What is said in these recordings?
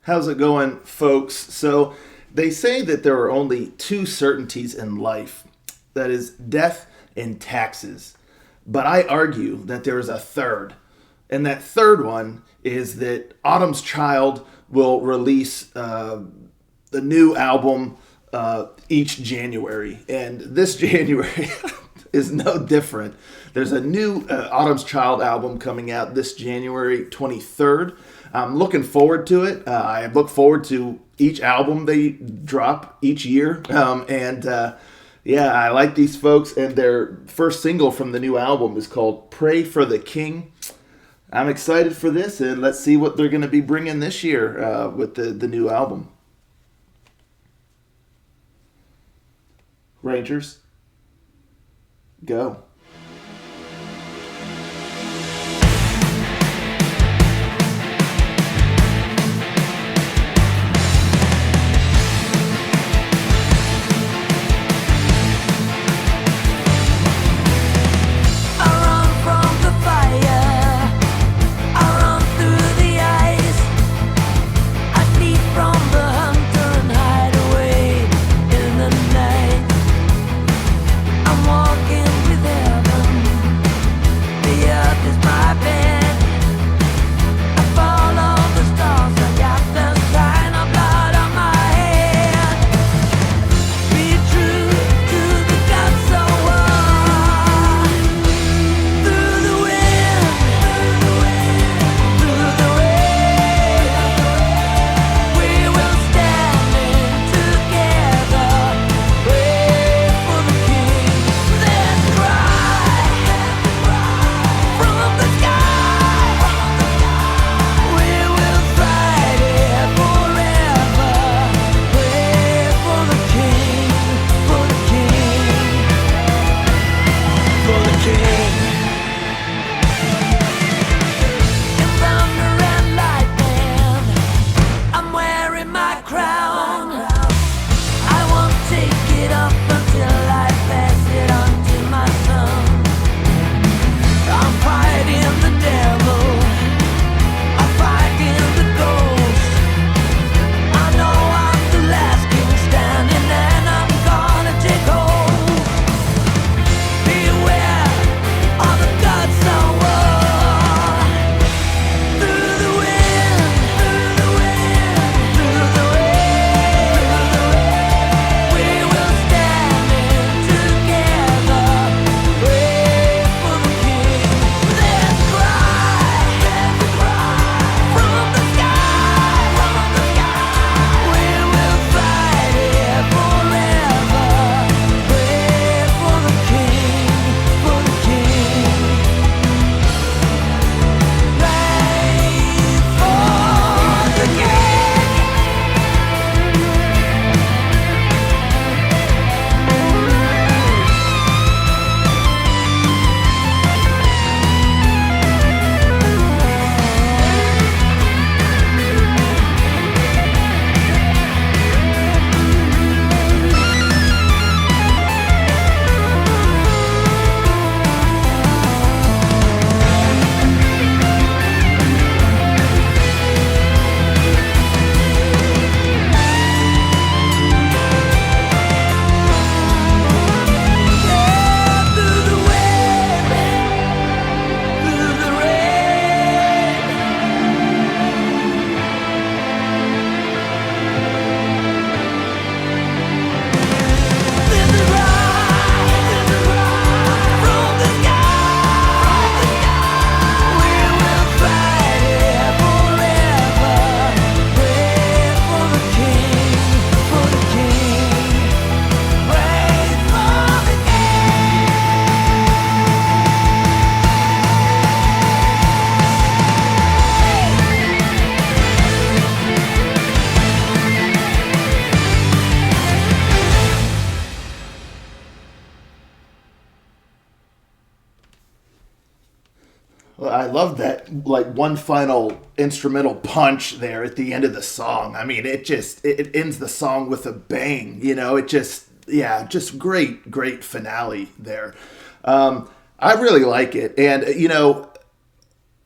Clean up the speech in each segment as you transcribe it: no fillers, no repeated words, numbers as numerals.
How's it going, folks? So, they say that there are only two certainties in life, that is, death and taxes. But I argue that there is a third. And that third one is that Autumn's Child will release the new album each January. And this January is no different. There's a new Autumn's Child album coming out this January 23rd. I'm looking forward to it. I look forward to each album they drop each year. Yeah, I like these folks, and their first single from the new album is called Pray for the King. I'm excited for this, and let's see what they're going to be bringing this year with the new album. Rangers, go. Well, I love that, like, one final instrumental punch there at the end of the song. I mean, it ends the song with a bang, you know. It just, yeah, just great finale there. I really like it. And, you know,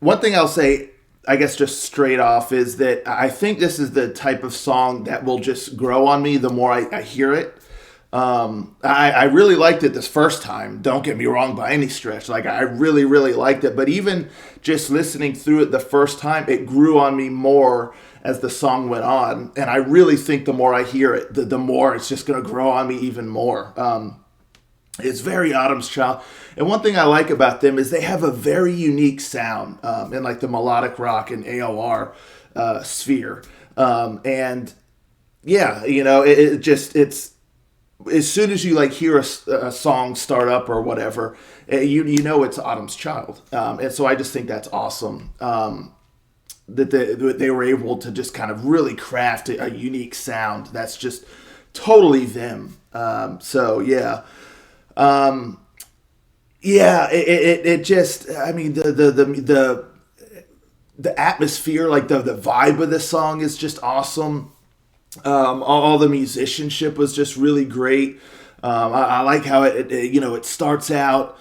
one thing I'll say, I guess just straight off is that I think this is the type of song that will just grow on me the more I hear it. I really liked it this first time. Don't get me wrong by any stretch. Like I really, really liked it. But even just listening through it the first time, it grew on me more as the song went on. And I really think the more I hear it, the more it's just going to grow on me even more. It's very Autumn's Child. And one thing I like about them is they have a very unique sound in like the melodic rock and AOR sphere. And yeah, it's as soon as you like hear a song start up or whatever, you know it's Autumn's Child. And so I just think that's awesome that they were able to just kind of really craft a unique sound that's just totally them. So yeah. Yeah, it just, I mean, the atmosphere, like the vibe of this song is just awesome. All the musicianship was just really great. I like how it starts out,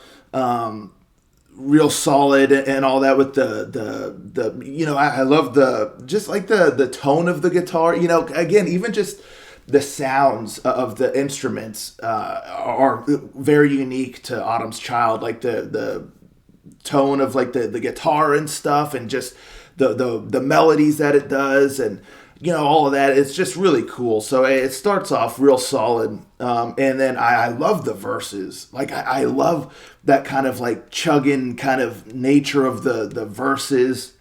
real solid and all that with I love the tone of the guitar, again, even just the sounds of the instruments are very unique to Autumn's Child, like the tone of like the guitar and stuff, and just the melodies that it does, and all of that. It's just really cool. So it starts off real solid, and then I love the verses. Like I love that kind of like chugging kind of nature of the verses.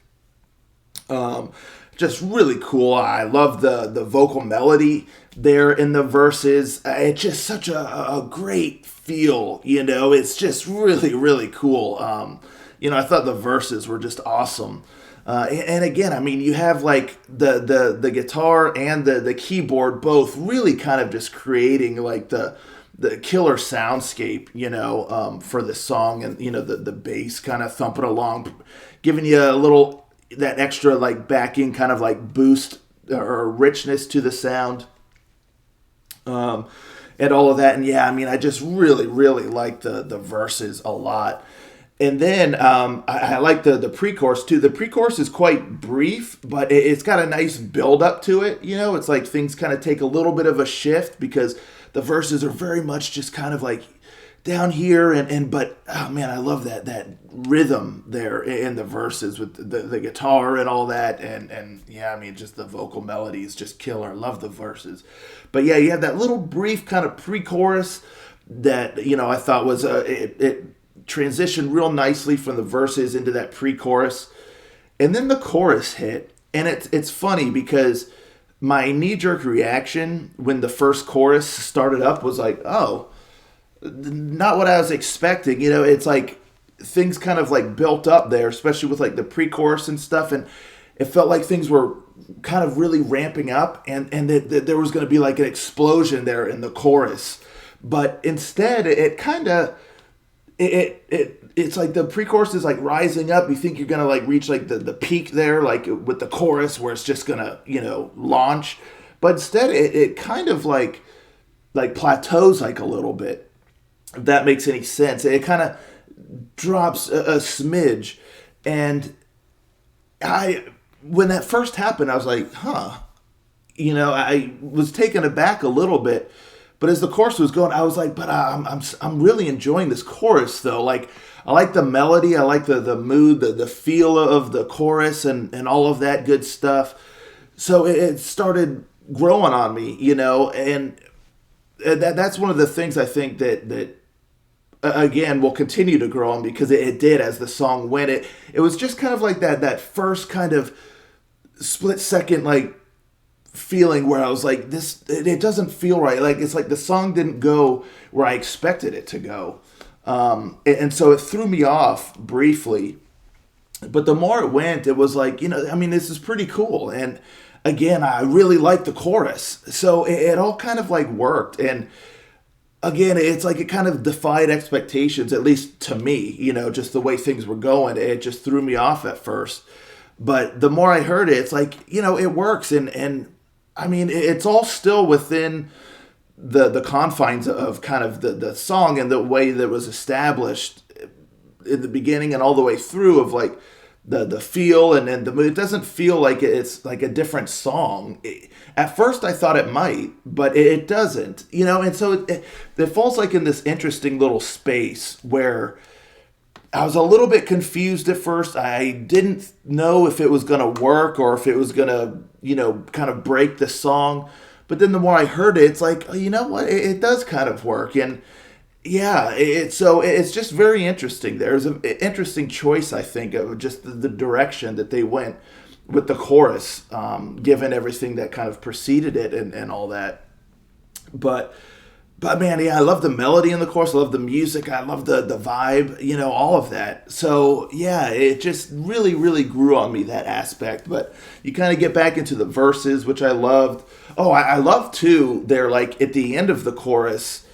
Just really cool. I love the vocal melody there in the verses. It's just such a great feel, it's just really, really cool. I thought the verses were just awesome. And again, I mean, you have like the guitar and the keyboard both really kind of just creating like the killer soundscape, for this song, and the bass kind of thumping along, giving you a little that extra like backing kind of like boost or richness to the sound, and all of that. And yeah, I mean, I just really, really like the verses a lot. And then I like the pre-chorus too. The pre-chorus is quite brief, but it's got a nice build up to it. It's like things kind of take a little bit of a shift because the verses are very much just kind of like down here, but oh man, I love that rhythm there in the verses with the guitar and all that, and yeah, I mean, just the vocal melody is just killer. Love the verses, but yeah, you have that little brief kind of pre-chorus that I thought was it transitioned real nicely from the verses into that pre-chorus, and then the chorus hit, and it's funny because my knee-jerk reaction when the first chorus started up was like, oh, not what I was expecting. It's like things kind of like built up there, especially with like the pre-chorus and stuff, and it felt like things were kind of really ramping up, and that there was going to be like an explosion there in the chorus. But instead, it kind of it's like the pre-chorus is like rising up. You think you're gonna like reach like the peak there, like with the chorus where it's just gonna launch, but instead it kind of like plateaus like a little bit. If that makes any sense, it kind of drops a smidge, and when that first happened, I was like, huh, I was taken aback a little bit. But as the chorus was going, I was like, but I'm really enjoying this chorus though. Like I like the melody, I like the mood, the feel of the chorus, and all of that good stuff. So it started growing on me, and that's one of the things I think that again will continue to grow on me, because it did as the song went. It was just kind of like that first kind of split second like feeling where I was like, it doesn't feel right. Like it's like the song didn't go where I expected it to go, and so it threw me off briefly. But the more it went, it was like, I mean, this is pretty cool. And again, I really liked the chorus, so it all kind of like worked. And again, it's like it kind of defied expectations, at least to me. Just the way things were going, it just threw me off at first. But the more I heard it, it's like, it works. And I mean, it's all still within the confines of kind of the song and the way that was established in the beginning and all the way through, of like the feel and then the mood. It doesn't feel like it's like a different song. At first, I thought it might, but it doesn't. And so it falls like in this interesting little space where I was a little bit confused at first. I didn't know if it was going to work or if it was going to, kind of break the song. But then the more I heard it, it's like, oh, you know what? It does kind of work. And yeah, it's just very interesting. There's an interesting choice, I think, of just the direction that they went with the chorus, given everything that kind of preceded it and all that. But man, yeah, I love the melody in the chorus. I love the music. I love the vibe, all of that. So yeah, it just really, really grew on me, that aspect. But you kind of get back into the verses, which I loved. Oh, I love too. They're like at the end of the chorus,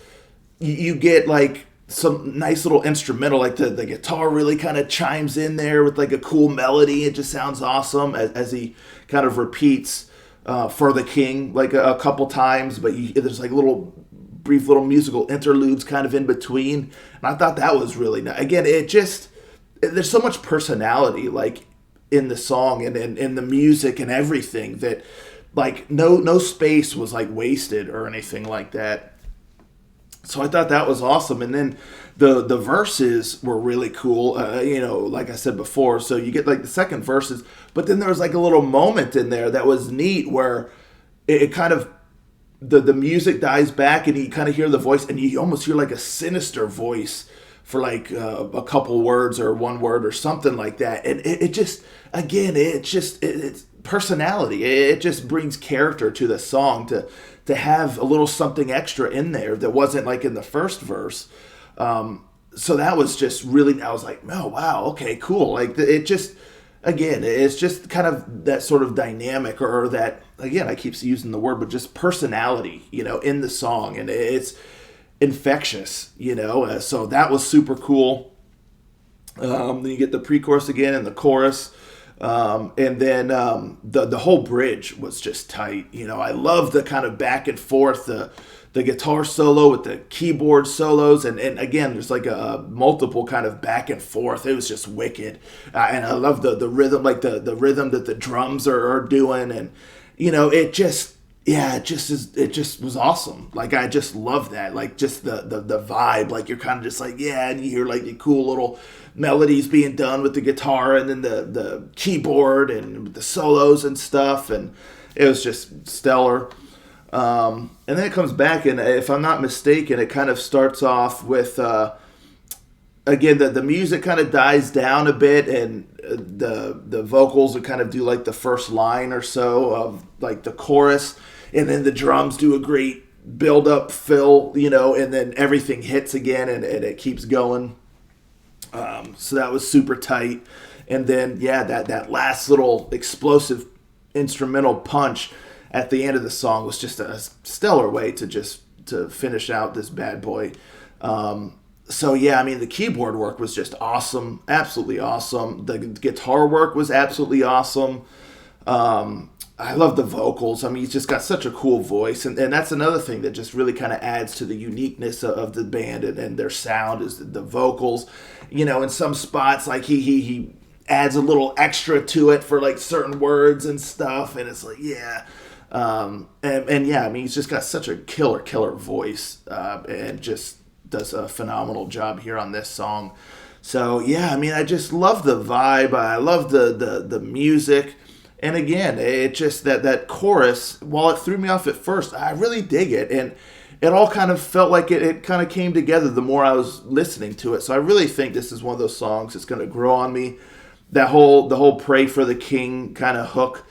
you get like some nice little instrumental, like the guitar really kind of chimes in there with like a cool melody. It just sounds awesome as he kind of repeats for the king like a couple times, but there's like brief little musical interludes kind of in between. And I thought that was really nice. Again, there's so much personality like in the song and in the music and everything that like no space was like wasted or anything like that. So I thought that was awesome. And then the verses were really cool, like I said before. So you get like the second verses, but then there was like a little moment in there that was neat where it kind of, the music dies back and you kind of hear the voice and you almost hear like a sinister voice for like a couple words or one word or something like that. And it just, again, it's personality. It just brings character to the song to have a little something extra in there that wasn't like in the first verse. So that was just really, I was like, oh, wow, okay, cool. Like it just, again, it's just kind of that sort of dynamic or that, again, I keep using the word, but just personality, in the song. And it's infectious, so that was super cool. Then you get the pre-chorus again and the chorus. And then the whole bridge was just tight. I love the kind of back and forth, the guitar solo with the keyboard solos, and again, there's like a multiple kind of back and forth. It was just wicked, and I love the rhythm, like the rhythm that the drums are doing, and it just was awesome. Like I just love that, like just the vibe. Like you're kind of just like, yeah, and you hear like the cool little melodies being done with the guitar and then the keyboard and the solos and stuff, and it was just stellar. And then it comes back, and if I'm not mistaken, it kind of starts off with again the music kind of dies down a bit, and the vocals would kind of do like the first line or so of like the chorus, and then the drums do a great build up fill, and then everything hits again, and it keeps going. So that was super tight. And then, yeah, that last little explosive instrumental punch at the end of the song was just a stellar way to finish out this bad boy. So, yeah, I mean, the keyboard work was just awesome. Absolutely awesome. The guitar work was absolutely awesome. I love the vocals. I mean, he's just got such a cool voice. And that's another thing that just really kind of adds to the uniqueness of the band and their sound is the vocals. In some spots, like he adds a little extra to it for like certain words and stuff. And it's like, yeah. And yeah, I mean, he's just got such a killer voice and just does a phenomenal job here on this song. So, yeah, I mean, I just love the vibe. I love the music. And again, it just that chorus, while it threw me off at first, I really dig it. And it all kind of felt like it kind of came together the more I was listening to it. So I really think this is one of those songs that's going to grow on me. The whole Pray for the King kind of hook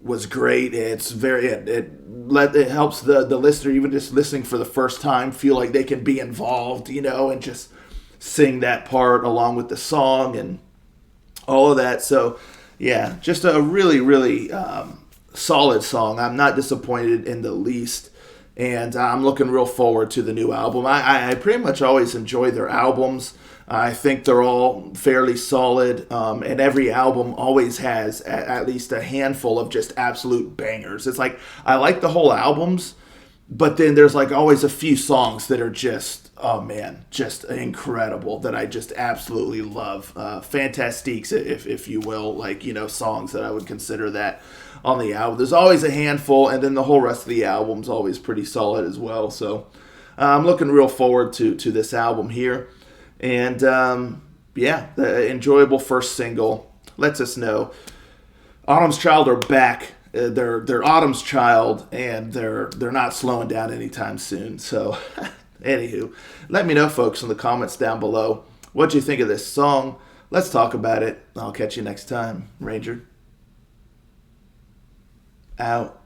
was great. It's very, it helps the listener, even just listening for the first time, feel like they can be involved, and just sing that part along with the song and all of that. So, yeah, just a really, really solid song. I'm not disappointed in the least, and I'm looking real forward to the new album. I pretty much always enjoy their albums. I think they're all fairly solid, and every album always has at least a handful of just absolute bangers. It's like I like the whole albums, But then there's like always a few songs that are just, oh man, just incredible, that I just absolutely love. Fantastiques, if you will, like, songs that I would consider that on the album. There's always a handful, and then the whole rest of the album's always pretty solid as well. So I'm looking real forward to this album here. And yeah, the enjoyable first single lets us know Autumn's Child are back. They're Autumn's Child, and they're not slowing down anytime soon. So, anywho, let me know, folks, in the comments down below what you think of this song. Let's talk about it. I'll catch you next time. Ranger out.